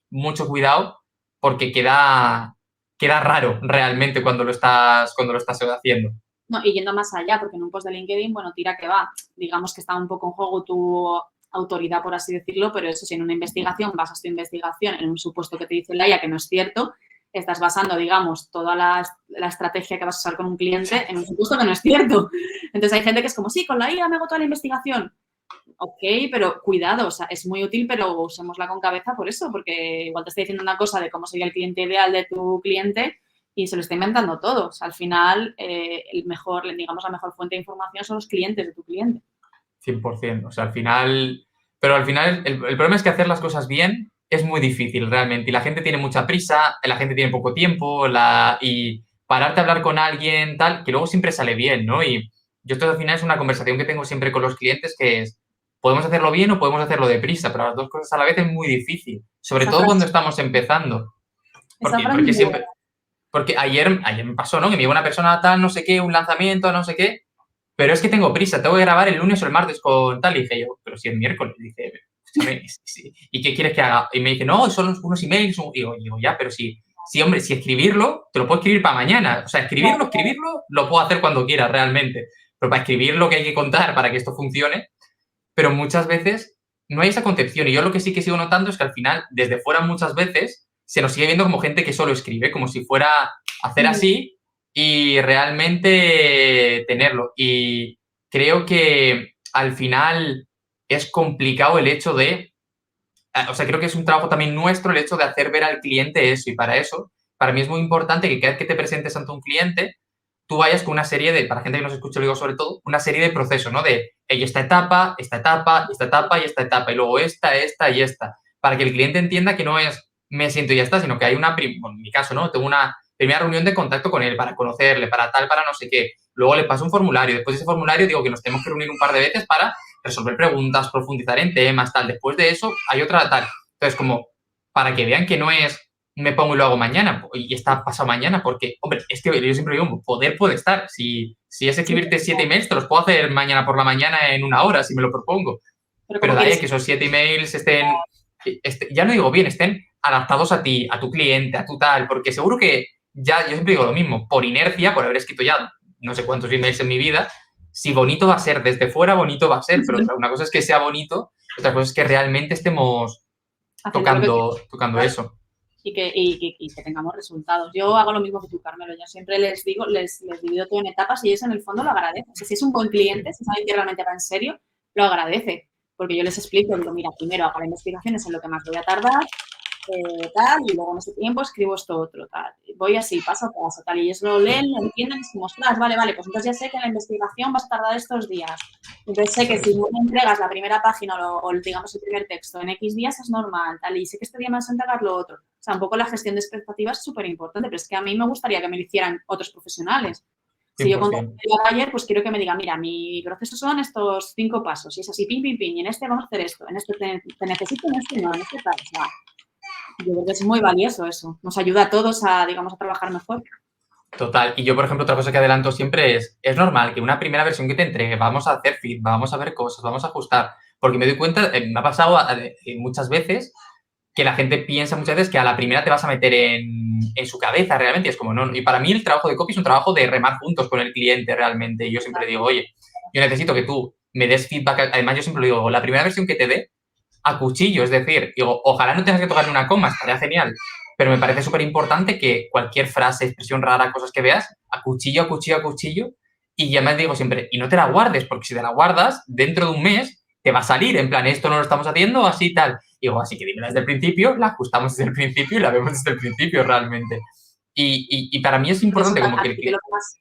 mucho cuidado porque queda raro realmente cuando lo estás haciendo. No, y yendo más allá, porque en un post de LinkedIn, bueno, tira que va, digamos que está un poco en juego tu autoridad, por así decirlo, pero eso si en una investigación basas tu investigación en un supuesto que te dice la IA que no es cierto, estás basando, digamos, toda la estrategia que vas a usar con un cliente en un supuesto que no es cierto. Entonces hay gente que es como, sí, con la IA me hago toda la investigación. Ok, pero cuidado, o sea, es muy útil, pero usémosla con cabeza por eso, porque igual te está diciendo una cosa de cómo sería el cliente ideal de tu cliente y se lo está inventando todo. O sea, al final, digamos, la mejor fuente de información son los clientes de tu cliente. 100%. O sea, pero al final el problema es que hacer las cosas bien es muy difícil realmente. Y la gente tiene mucha prisa, la gente tiene poco tiempo, y pararte a hablar con alguien, tal, que luego siempre sale bien, ¿no? Y yo esto al final es una conversación que tengo siempre con los clientes que es, podemos hacerlo bien o podemos hacerlo deprisa, pero las dos cosas a la vez es muy difícil, sobre Esa todo frase, cuando estamos empezando. esa frase es Porque muy siempre, buena. porque ayer me pasó, ¿no? Que me llegó una persona tal, no sé qué, un lanzamiento, no sé qué, pero es que tengo prisa, tengo que grabar el lunes o el martes con tal. Y dije yo, pero si es miércoles. Dice, escúchame, ¿y qué quieres que haga? Y me dice, no, son unos emails. Y digo, ya, pero hombre, si escribirlo, te lo puedo escribir para mañana. O sea, escribirlo, lo puedo hacer cuando quiera realmente. Pero para escribir lo que hay que contar para que esto funcione, pero muchas veces no hay esa concepción. Y yo lo que sí que sigo notando es que al final, desde fuera muchas veces, se nos sigue viendo como gente que solo escribe, como si fuera hacer así y realmente tenerlo. Y creo que al final es complicado el hecho o sea, creo que es un trabajo también nuestro el hecho de hacer ver al cliente eso. Y para eso, para mí es muy importante que cada vez que te presentes ante un cliente, tú vayas con una serie para gente que nos escuche, lo digo sobre todo, una serie de procesos, ¿no? De esta etapa, esta etapa, esta etapa y esta etapa, y luego esta y esta, para que el cliente entienda que no es me siento y ya está, sino que hay bueno, en mi caso, ¿no? Tengo una primera reunión de contacto con él para conocerle, para tal, para no sé qué. Luego le paso un formulario. Después de ese formulario digo que nos tenemos que reunir un par de veces para resolver preguntas, profundizar en temas, tal. Después de eso hay otra tal. Entonces, como para que vean que no es me pongo y lo hago mañana y está pasado mañana, porque, hombre, es que yo siempre digo, poder puede estar. Si es Sí, escribirte 7 emails, te los puedo hacer mañana por la mañana en una hora, si me lo propongo. pero Pero como de ahí a quieres, que esos 7 emails ya no digo bien, estén adaptados a ti, a tu cliente, a tu tal, porque seguro que yo siempre digo lo mismo, por inercia, por haber escrito ya no sé cuántos emails en mi vida, si bonito va a ser, desde fuera bonito va a ser, pero una cosa es que sea bonito, otra cosa es que realmente estemos haciendo lo que tocando quieras eso. y que tengamos resultados. Yo hago lo mismo que tú, Carmelo. Yo siempre les digo, les divido todo en etapas y ellos en el fondo lo agradecen. O sea, si es un buen cliente, si saben que realmente va en serio, lo agradece. Porque yo les explico, digo, mira, primero hago la investigación, es en lo que más voy a tardar, tal, y luego en ese tiempo escribo esto otro, tal. Voy así, paso a paso, tal, y ellos lo leen, lo entienden, es como, ostras, vale, pues entonces ya sé que en la investigación vas a tardar estos días. Entonces sé que si no me entregas la primera página digamos el primer texto en X días es normal, tal, y sé que este día me vas a entregar lo otro. O sea, un poco la gestión de expectativas es súper importante, pero es que a mí me gustaría que me lo hicieran otros profesionales. Si yo contrato 100%. a Bayer, pues quiero que me diga, mira, mi proceso son estos 5 pasos, y es así, pin, pin, pin, y en este vamos a hacer esto, en este te necesito, en este no, en este tal. O sea, yo creo que es muy valioso eso. Nos ayuda a todos a, digamos, a trabajar mejor. Total. Y yo, por ejemplo, otra cosa que adelanto siempre es normal que una primera versión que te entregue, vamos a hacer feed, vamos a ver cosas, vamos a ajustar. Porque me doy cuenta, me ha pasado muchas veces que la gente piensa muchas veces que a la primera te vas a meter en su cabeza realmente. Y es como, no. Y para mí el trabajo de copy es un trabajo de remar juntos con el cliente realmente. Y yo siempre digo, oye, yo necesito que tú me des feedback. Además, yo siempre lo digo, la primera versión que te dé, a cuchillo. Es decir, digo, ojalá no tengas que tocarle una coma, estaría genial. Pero me parece súper importante que cualquier frase, expresión rara, cosas que veas, a cuchillo, a cuchillo, a cuchillo. Y ya me digo siempre, y no te la guardes, porque si te la guardas, dentro de un mes te va a salir, en plan, esto no lo estamos haciendo, así tal. Digo, así que dímela desde el principio, la ajustamos desde el principio y la vemos desde el principio realmente. Y para mí es importante como que el Principio cliente... lo que más...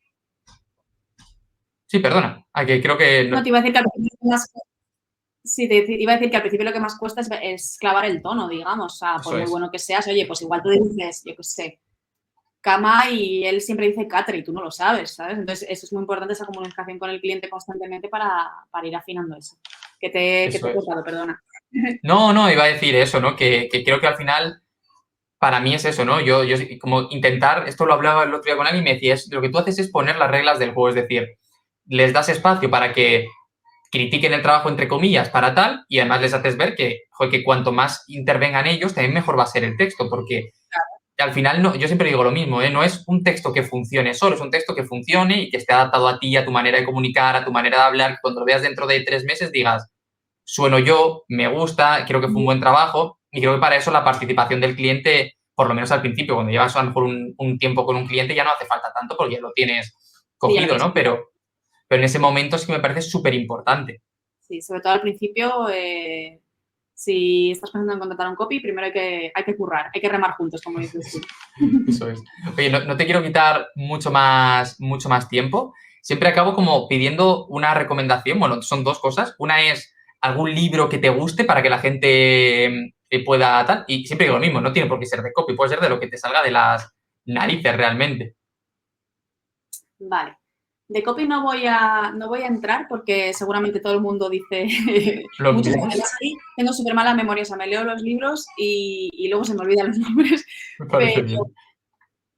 Sí, perdona, que creo que... No, te iba a decir que al principio Sí, iba a decir que al principio lo que más cuesta es clavar el tono, digamos. O sea, por muy bueno que seas, oye, pues igual tú dices, yo qué sé, cama y él siempre dice catre y tú no lo sabes, ¿sabes? Entonces, eso es muy importante, esa comunicación con el cliente constantemente para ir afinando eso. Que te he cortado, perdona. No, iba a decir eso, ¿no? Que creo que al final, para mí es eso, ¿no? Yo como intentar, esto lo hablaba el otro día con alguien y me decía, lo que tú haces es poner las reglas del juego, es decir, les das espacio para que critiquen el trabajo, entre comillas, para tal, y además les haces ver que, joder, que cuanto más intervengan ellos, también mejor va a ser el texto, porque al final, no, yo siempre digo lo mismo, ¿eh? No es un texto que funcione solo, es un texto que funcione y que esté adaptado a ti, a tu manera de comunicar, a tu manera de hablar, que cuando lo veas dentro de 3 meses digas, sueno yo, me gusta, creo que fue un buen trabajo, y creo que para eso la participación del cliente, por lo menos al principio, cuando llevas a lo mejor un tiempo con un cliente, ya no hace falta tanto porque ya lo tienes cogido, ¿no? Pero en ese momento sí que me parece súper importante. Sí, sobre todo al principio, si estás pensando en contratar un copy, primero hay que currar, hay que remar juntos, como dices tú. Eso es. Oye, no te quiero quitar mucho más tiempo. Siempre acabo como pidiendo una recomendación. Bueno, son 2 cosas. Una es algún libro que te guste para que la gente pueda tal. Y siempre digo lo mismo, no tiene por qué ser de copy, puede ser de lo que te salga de las narices realmente. Vale. De copy no voy a entrar porque seguramente todo el mundo dice muchos temas ahí. Tengo súper mala memoria, o sea, me leo los libros y luego se me olvidan los nombres. Me parece bien.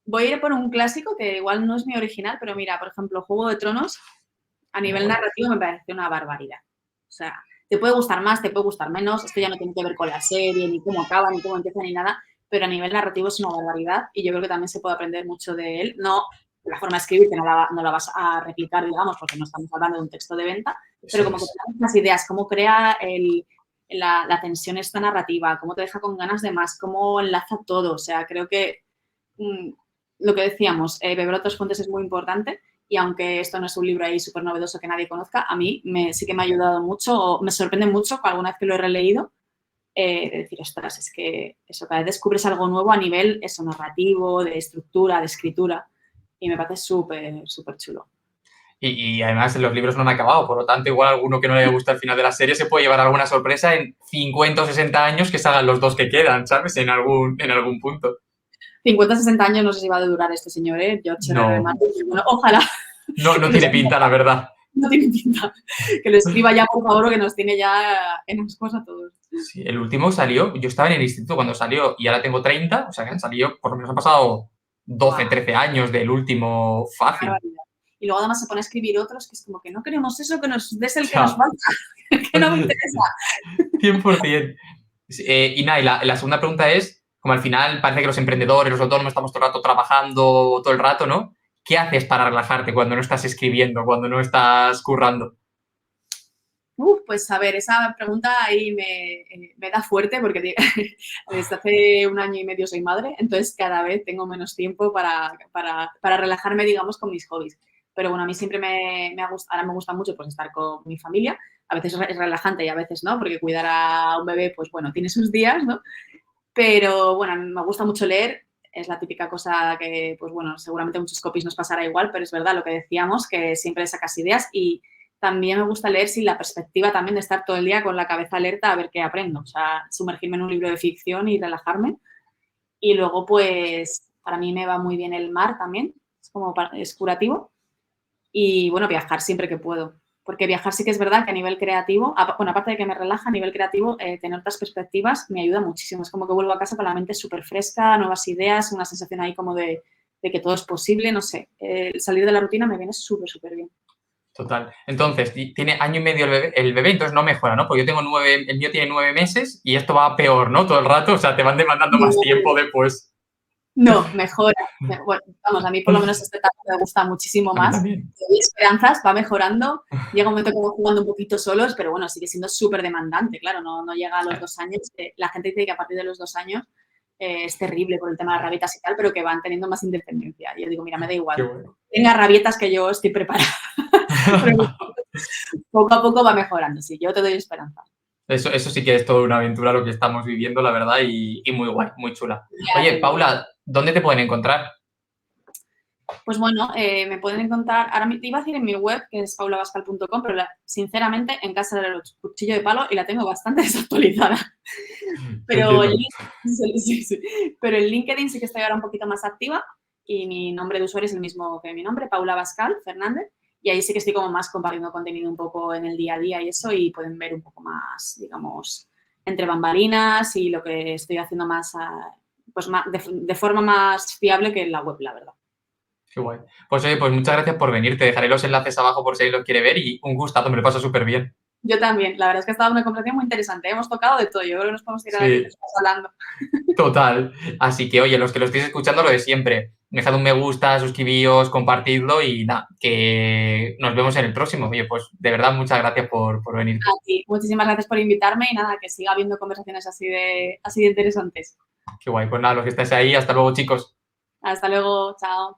Voy a ir por un clásico que igual no es mi original, pero mira, por ejemplo, Juego de Tronos, a nivel narrativo me parece una barbaridad. O sea, te puede gustar más, te puede gustar menos, esto ya no tiene que ver con la serie, ni cómo acaba, ni cómo empieza, ni nada, pero a nivel narrativo es una barbaridad y yo creo que también se puede aprender mucho de él. No la forma de escribir, que no la vas a replicar, digamos, porque no estamos hablando de un texto de venta, pero como que te dan las ideas, cómo crea la tensión esta narrativa, cómo te deja con ganas de más, cómo enlaza todo. O sea, creo que lo que decíamos, beber otras fuentes es muy importante y aunque esto no es un libro ahí súper novedoso que nadie conozca, a mí sí que me ha ayudado mucho, me sorprende mucho alguna vez que lo he releído, de decir, ostras, es que eso, cada vez descubres algo nuevo a nivel eso, narrativo, de estructura, de escritura y me parece súper, súper chulo. Y además los libros no han acabado, por lo tanto, igual alguno que no le haya gustado el final de la serie se puede llevar alguna sorpresa en 50 o 60 años que salgan los 2 que quedan, ¿sabes? En algún punto. 50, 60 años no sé si va a durar este señor, ¿eh? George R. R. No. Martin. Bueno, ojalá. No tiene pinta, la verdad. No tiene pinta. Que lo escriba ya, por favor, o que nos tiene ya en ascuas a todos. Sí, el último salió, yo estaba en el instituto cuando salió y ahora tengo 30, o sea que han salido, por lo menos han pasado 12, 13 años del último fácil. Y luego además se pone a escribir otros que es como que no queremos eso, que nos des el que nos falta, que no me interesa. 100%. Y nada, y la segunda pregunta es, como al final parece que los emprendedores, los autónomos estamos todo el rato trabajando, todo el rato, ¿no? ¿Qué haces para relajarte cuando no estás escribiendo, cuando no estás currando? Pues a ver, esa pregunta ahí me da fuerte porque desde hace 1 año y medio soy madre, entonces cada vez tengo menos tiempo para relajarme, digamos, con mis hobbies. Pero bueno, a mí siempre me gusta, ahora me gusta mucho pues estar con mi familia, a veces es relajante y a veces no, porque cuidar a un bebé, pues bueno, tiene sus días, ¿no? Pero bueno, me gusta mucho leer, es la típica cosa que, pues bueno, seguramente a muchos copies nos pasará igual, pero es verdad lo que decíamos, que siempre sacas ideas y también me gusta leer sin la perspectiva también de estar todo el día con la cabeza alerta a ver qué aprendo. O sea, sumergirme en un libro de ficción y relajarme. Y luego, pues, para mí me va muy bien el mar también, es curativo. Y, bueno, viajar siempre que puedo. Porque viajar sí que es verdad que a nivel creativo, bueno, aparte de que me relaja, a nivel creativo, tener otras perspectivas me ayuda muchísimo. Es como que vuelvo a casa con la mente súper fresca, nuevas ideas, una sensación ahí como de que todo es posible, no sé. Salir de la rutina me viene súper, súper bien. Total. Entonces, tiene año y medio el bebé, entonces no mejora, ¿no? Porque yo tengo 9, el mío tiene 9 meses y esto va peor, ¿no? Todo el rato, o sea, te van demandando más tiempo después. No, mejora. Bueno, vamos, a mí por lo menos este etapa me gusta muchísimo A mí más. también. Hay esperanzas, va mejorando. Llega un momento que vamos jugando un poquito solos, pero bueno, sigue siendo súper demandante, claro, no llega a los 2 años. La gente dice que a partir de los 2 años es terrible por el tema de las rabietas y tal, pero que van teniendo más independencia. Y yo digo, mira, me da igual. Bueno. Tenga rabietas que yo estoy preparada. Poco a poco va mejorando, sí, yo te doy esperanza. Eso sí que es toda una aventura lo que estamos viviendo, la verdad, y muy guay, muy chula. Oye, Paula, ¿dónde te pueden encontrar? Pues bueno, me pueden encontrar, ahora te iba a decir en mi web, que es paulavascal.com, pero sinceramente en casa del cuchillo de palo y la tengo bastante desactualizada. Te Pero entiendo. sí, sí. Pero en LinkedIn sí que estoy ahora un poquito más activa y mi nombre de usuario es el mismo que mi nombre, Paula Bascal Fernández. Y ahí sí que estoy como más compartiendo contenido un poco en el día a día y eso, y pueden ver un poco más, digamos, entre bambalinas y lo que estoy haciendo más, pues de forma más fiable que en la web, la verdad. Qué guay. Pues oye, pues muchas gracias por venir. Te dejaré los enlaces abajo por si alguien los quiere ver y un gustazo, me lo paso súper bien. Yo también, la verdad es que ha estado una conversación muy interesante. Hemos tocado de todo, yo creo que nos podemos ir a las 10 Sí, horas hablando. total. Así que, oye, los que lo estéis escuchando, lo de siempre. Dejad un me gusta, suscribíos, compartidlo y nada, que nos vemos en el próximo. Oye, pues de verdad, muchas gracias por venir. A ti, muchísimas gracias por invitarme y nada, que siga habiendo conversaciones así de interesantes. Qué guay. Pues nada, los que estáis ahí, hasta luego, chicos. Hasta luego, chao.